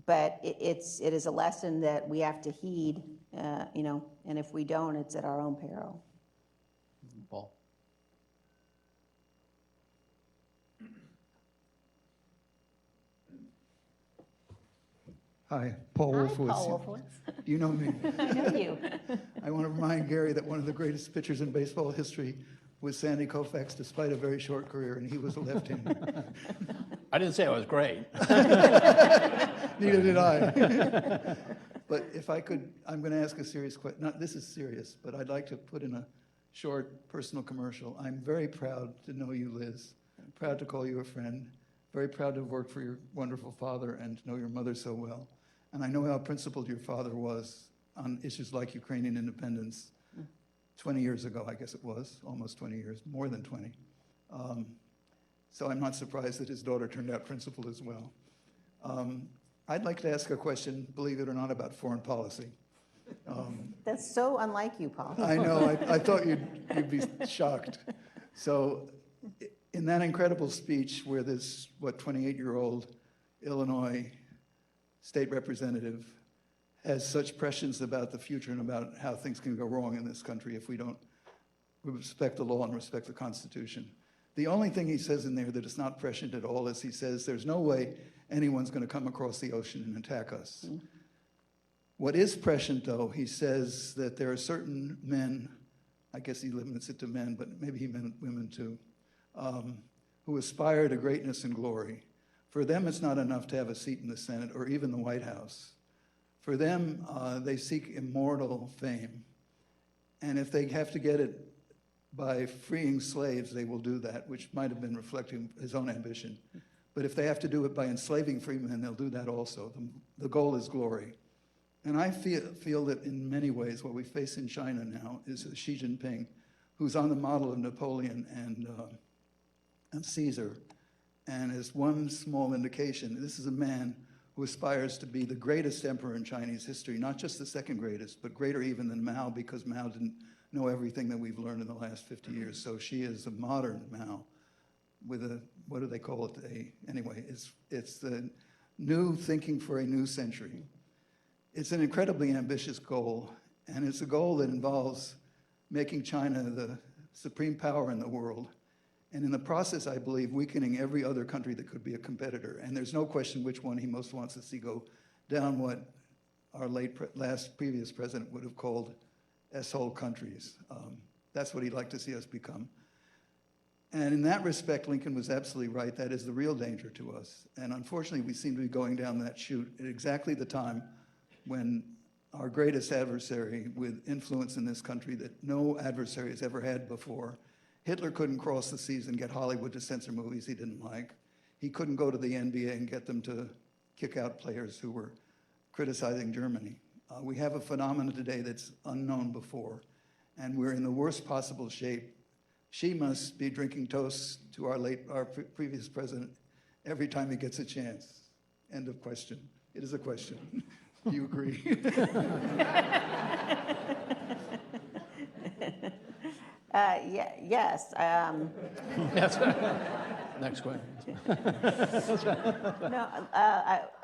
But it is a lesson that we have to heed, and if we don't, it's at our own peril. Paul. Hi, Paul Hi, Wolfowitz. Paul Wolfowitz. You know me. I know you. I want to remind Gary that one of the greatest pitchers in baseball history was Sandy Koufax, despite a very short career, and he was a left-hander. I didn't say I was great. Neither did I. But if I could, I'm going to ask a serious question. Not, this is serious, but I'd like to put in a short personal commercial. I'm very proud to know you, Liz. I'm proud to call you a friend. Very proud to have worked for your wonderful father and to know your mother so well. And I know how principled your father was on issues like Ukrainian independence 20 years ago, I guess it was, almost 20 years, more than 20. So I'm not surprised that his daughter turned out principled as well. I'd like to ask a question, believe it or not, about foreign policy. That's so unlike you, Paul. I know, I thought you'd be shocked. So in that incredible speech where this, 28-year-old Illinois state representative has such prescience about the future and about how things can go wrong in this country if we don't respect the law and respect the Constitution. The only thing he says in there that is not prescient at all is he says there's no way anyone's going to come across the ocean and attack us. Mm. What is prescient, though, he says that there are certain men, I guess he limits it to men, but maybe he meant women too, who aspire to greatness and glory. For them, it's not enough to have a seat in the Senate or even the White House. For them, they seek immortal fame. And if they have to get it by freeing slaves, they will do that, which might have been reflecting his own ambition. But if they have to do it by enslaving free men, they'll do that also. The goal is glory. And I feel that in many ways what we face in China now is Xi Jinping, who's on the model of Napoleon and Caesar. And as one small indication, this is a man who aspires to be the greatest emperor in Chinese history, not just the second greatest, but greater even than Mao, because Mao didn't know everything that we've learned in the last 50 years. So Xi is a modern Mao with a, what do they call it? Anyway, it's the new thinking for a new century. It's an incredibly ambitious goal, and it's a goal that involves making China the supreme power in the world. And in the process, I believe, weakening every other country that could be a competitor. And there's no question which one he most wants to see go down what our previous president would have called S-hole countries. That's what he'd like to see us become. And in that respect, Lincoln was absolutely right. That is the real danger to us. And unfortunately, we seem to be going down that chute at exactly the time when our greatest adversary with influence in this country that no adversary has ever had before, Hitler couldn't cross the seas and get Hollywood to censor movies he didn't like. He couldn't go to the NBA and get them to kick out players who were criticizing Germany. We have a phenomenon today that's unknown before, and we're in the worst possible shape. She must be drinking toasts to our previous president every time he gets a chance. End of question. It is a question. Do you agree? Yes. Yes. Next question. No,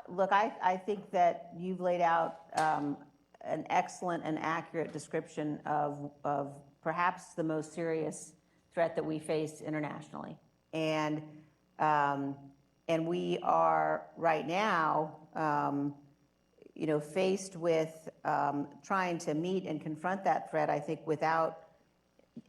look, I think that you've laid out an excellent and accurate description of perhaps the most serious threat that we face internationally. And we are right now, faced with trying to meet and confront that threat, I think, without,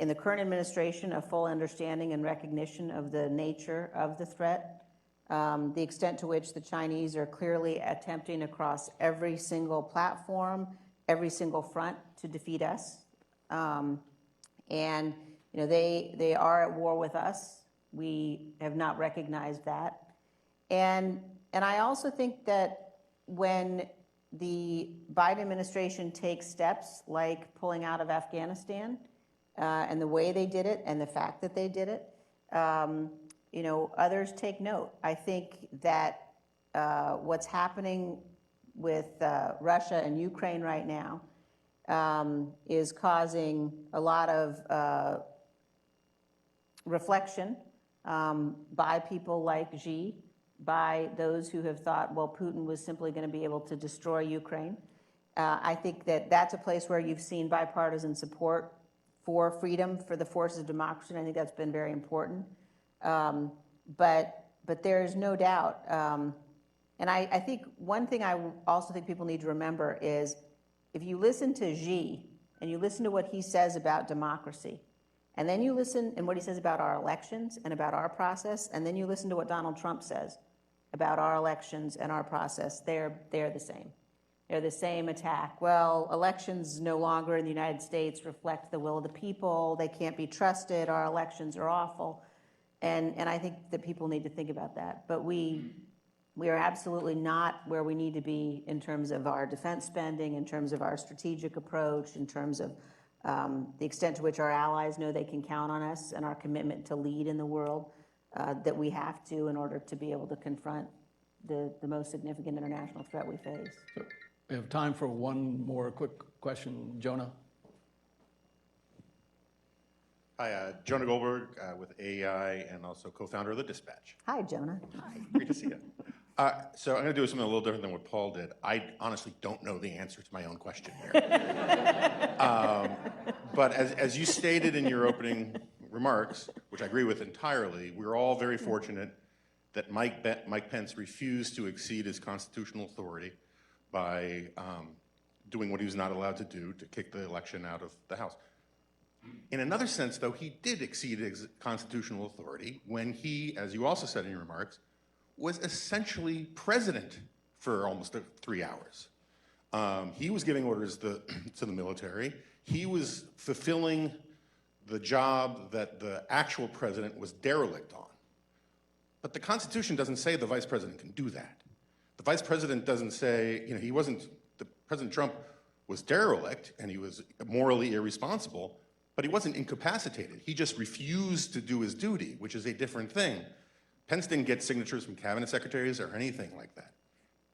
in the current administration, a full understanding and recognition of the nature of the threat. the extent to which the Chinese are clearly attempting across every single platform, every single front to defeat us. And they are at war with us. We have not recognized that. And I also think that when the Biden administration takes steps like pulling out of Afghanistan, and the way they did it and the fact that they did it, others take note. I think that what's happening with Russia and Ukraine right now is causing a lot of reflection by people like Xi, by those who have thought, well, Putin was simply going to be able to destroy Ukraine. I think that that's a place where you've seen bipartisan support for freedom, for the forces of democracy, and I think that's been very important. But there is no doubt, and I think one thing I also think people need to remember is if you listen to Xi and you listen to what he says about democracy, and then you listen and what he says about our elections and about our process, and then you listen to what Donald Trump says about our elections and our process, they're the same. They're the same attack. Well, elections no longer in the United States reflect the will of the people. They can't be trusted. Our elections are awful. And I think that people need to think about that. But we are absolutely not where we need to be in terms of our defense spending, in terms of our strategic approach, in terms of the extent to which our allies know they can count on us, and our commitment to lead in the world that we have to in order to be able to confront the most significant international threat we face. So we have time for one more quick question. Jonah? Hi, Jonah Goldberg with AEI and also co-founder of The Dispatch. Hi, Jonah. Hi, great to see you. So I'm going to do something a little different than what Paul did. I honestly don't know the answer to my own question here. But as you stated in your opening remarks, which I agree with entirely, we're all very fortunate that Mike Pence refused to exceed his constitutional authority by doing what he was not allowed to do, to kick the election out of the House. In another sense, though, he did exceed his constitutional authority when he, as you also said in your remarks, was essentially president for almost 3 hours. He was giving orders to the military. He was fulfilling the job that the actual president was derelict on. But the Constitution doesn't say the vice president can do that. The vice president doesn't say, President Trump was derelict and he was morally irresponsible, but he wasn't incapacitated. He just refused to do his duty, which is a different thing. Pence didn't get signatures from cabinet secretaries or anything like that.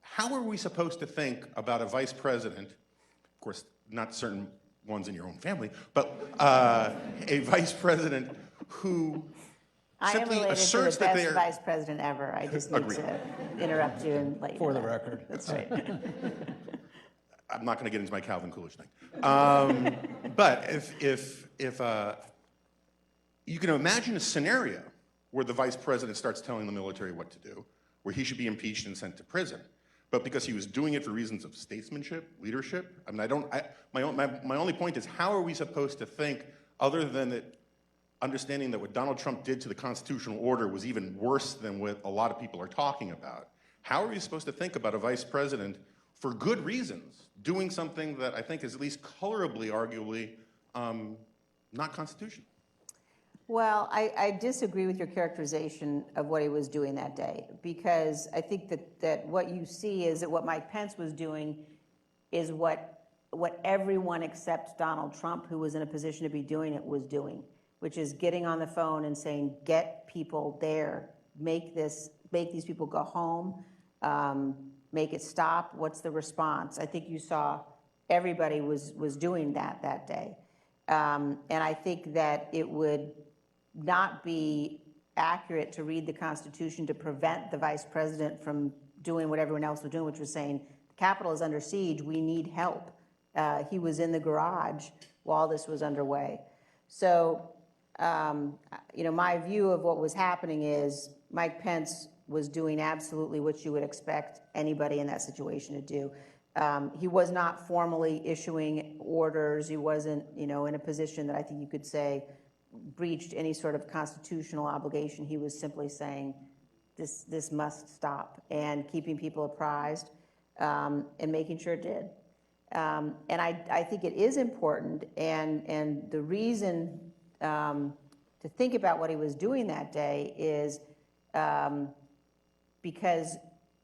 How are we supposed to think about a vice president, of course, not certain ones in your own family, but a vice president who simply asserts that they're... I am related to the best vice president ever. I just need to interrupt you and let you know For the that. record. That's right. I'm not going to get into my Calvin Coolidge thing. But if you can imagine a scenario where the vice president starts telling the military what to do, where he should be impeached and sent to prison, but because he was doing it for reasons of statesmanship, leadership. I mean, my only point is, how are we supposed to think, other than that, understanding that what Donald Trump did to the constitutional order was even worse than what a lot of people are talking about? How are we supposed to think about a vice president, for good reasons, doing something that I think is at least colorably, arguably, not constitutional? Well, I disagree with your characterization of what he was doing that day, because I think that what you see is that what Mike Pence was doing is what everyone except Donald Trump, who was in a position to be doing it, was doing, which is getting on the phone and saying, get people there, make these people go home, make it stop. What's the response? I think you saw everybody was doing that day. And I think that it would not be accurate to read the Constitution to prevent the vice president from doing what everyone else was doing, which was saying, the Capitol is under siege, we need help. He was in the garage while this was underway. So, my view of what was happening is Mike Pence was doing absolutely what you would expect anybody in that situation to do. He was not formally issuing orders. He wasn't, in a position that I think you could say breached any sort of constitutional obligation. He was simply saying, this must stop, and keeping people apprised and making sure it did. And I think it is important, and the reason to think about what he was doing that day is because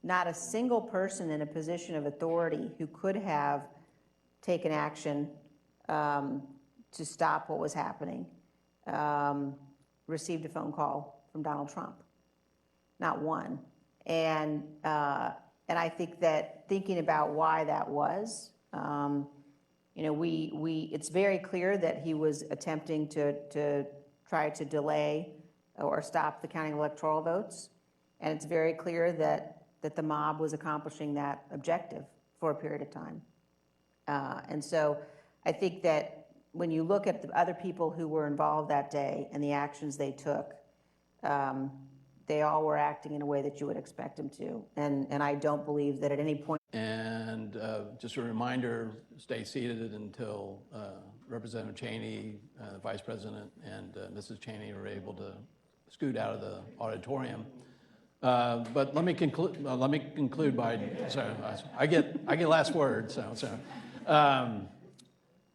not a single person in a position of authority who could have taken action to stop what was happening received a phone call from Donald Trump. Not one. And I think that thinking about why that was, you know, it's very clear that he was attempting to try to delay or stop the counting of electoral votes. And it's very clear that the mob was accomplishing that objective for a period of time. And so I think that when you look at the other people who were involved that day and the actions they took, they all were acting in a way that you would expect them to. And I don't believe that at any point. And just a reminder, stay seated until Representative Cheney, the Vice President, and Mrs. Cheney are able to scoot out of the auditorium. But let me conclude by, sorry, I get last word, so.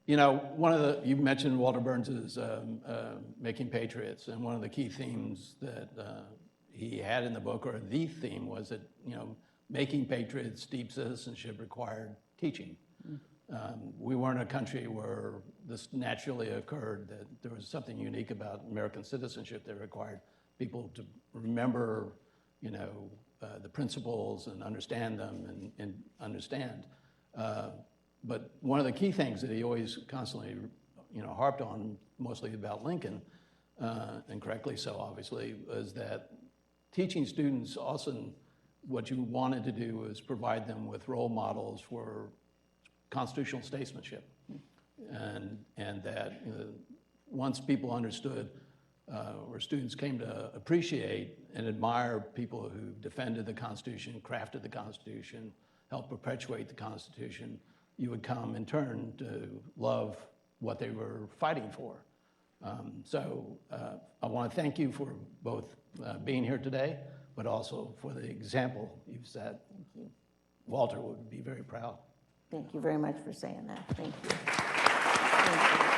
You know, you mentioned Walter Burns's Making Patriots, and one of the key themes that he had in the book, or the theme, was that, you know, making patriots, deep citizenship required teaching. We weren't a country where this naturally occurred, that there was something unique about American citizenship that required people to remember, you know, the principles and understand them and understand. But one of the key things that he always constantly, you know, harped on, mostly about Lincoln, and correctly so, obviously, was that teaching students also what you wanted to do was provide them with role models for constitutional statesmanship, and that, you know, once people understood, or students came to appreciate and admire people who defended the Constitution, crafted the Constitution, helped perpetuate the Constitution, you would come in turn to love what they were fighting for. So I want to thank you for both being here today, but also for the example you've set. Walter would be very proud. Thank you very much for saying that. Thank you. Thank you.